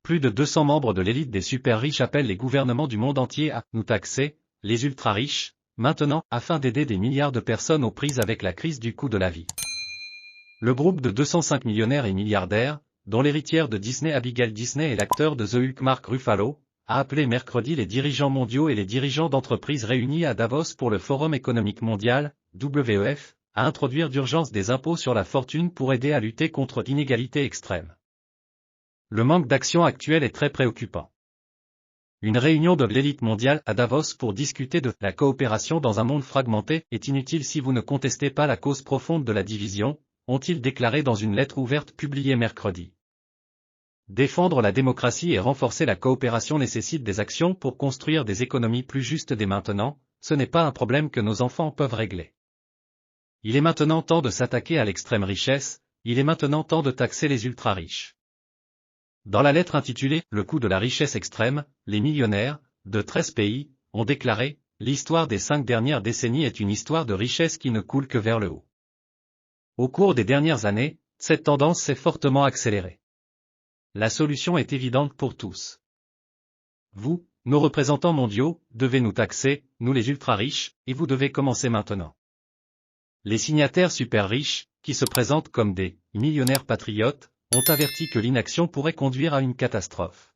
Plus de 200 membres de l'élite des super riches appellent les gouvernements du monde entier à nous taxer, les ultra riches, maintenant, afin d'aider des milliards de personnes aux prises avec la crise du coût de la vie. Le groupe de 205 millionnaires et milliardaires, dont l'héritière de Disney Abigail Disney et l'acteur de The Hulk Mark Ruffalo, a appelé mercredi les dirigeants mondiaux et les dirigeants d'entreprises réunis à Davos pour le Forum économique mondial, WEF, à introduire d'urgence des impôts sur la fortune pour aider à lutter contre l'inégalité extrême. Le manque d'action actuel est très préoccupant. Une réunion de l'élite mondiale à Davos pour discuter de la coopération dans un monde fragmenté est inutile si vous ne contestez pas la cause profonde de la division, ont-ils déclaré dans une lettre ouverte publiée mercredi. Défendre la démocratie et renforcer la coopération nécessite des actions pour construire des économies plus justes dès maintenant, ce n'est pas un problème que nos enfants peuvent régler. Il est maintenant temps de s'attaquer à l'extrême richesse, il est maintenant temps de taxer les ultra-riches. Dans la lettre intitulée « Le coût de la richesse extrême », les millionnaires, de 13 pays, ont déclaré « L'histoire des 5 dernières décennies est une histoire de richesse qui ne coule que vers le haut. » Au cours des dernières années, cette tendance s'est fortement accélérée. La solution est évidente pour tous. Vous, nos représentants mondiaux, devez nous taxer, nous les ultra-riches, et vous devez commencer maintenant. Les signataires super riches, qui se présentent comme des « millionnaires patriotes », ont averti que l'inaction pourrait conduire à une catastrophe.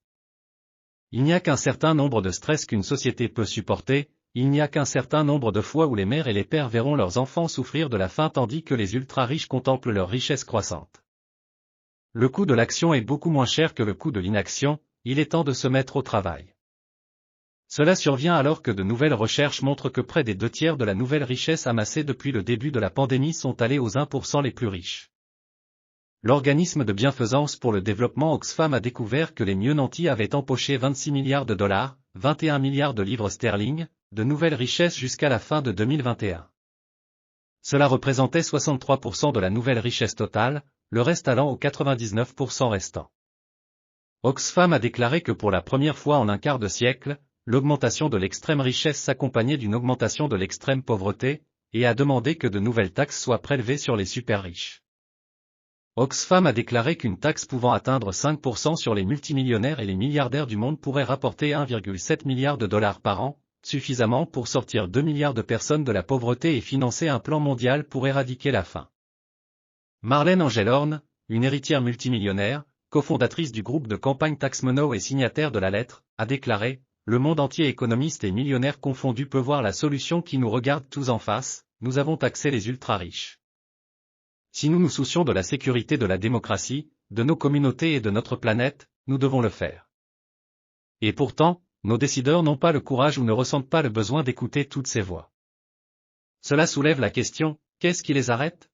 Il n'y a qu'un certain nombre de stress qu'une société peut supporter, il n'y a qu'un certain nombre de fois où les mères et les pères verront leurs enfants souffrir de la faim tandis que les ultra-riches contemplent leur richesse croissante. Le coût de l'action est beaucoup moins cher que le coût de l'inaction, il est temps de se mettre au travail. Cela survient alors que de nouvelles recherches montrent que près des 2/3 de la nouvelle richesse amassée depuis le début de la pandémie sont allés aux 1% les plus riches. L'organisme de bienfaisance pour le développement Oxfam a découvert que les mieux nantis avaient empoché 26 milliards de dollars, 21 milliards de livres sterling, de nouvelles richesses jusqu'à la fin de 2021. Cela représentait 63% de la nouvelle richesse totale, le reste allant aux 99% restants. Oxfam a déclaré que pour la première fois en un quart de siècle, l'augmentation de l'extrême richesse s'accompagnait d'une augmentation de l'extrême pauvreté, et a demandé que de nouvelles taxes soient prélevées sur les super riches. Oxfam a déclaré qu'une taxe pouvant atteindre 5% sur les multimillionnaires et les milliardaires du monde pourrait rapporter 1,7 milliard de dollars par an, suffisamment pour sortir 2 milliards de personnes de la pauvreté et financer un plan mondial pour éradiquer la faim. Marlène Engelhorn, une héritière multimillionnaire, cofondatrice du groupe de campagne TaxMono et signataire de la lettre, a déclaré « Le monde entier économiste et millionnaire confondus peut voir la solution qui nous regarde tous en face, nous avons taxé les ultra-riches. Si nous nous soucions de la sécurité de la démocratie, de nos communautés et de notre planète, nous devons le faire. Et pourtant, nos décideurs n'ont pas le courage ou ne ressentent pas le besoin d'écouter toutes ces voix. Cela soulève la question, qu'est-ce qui les arrête ?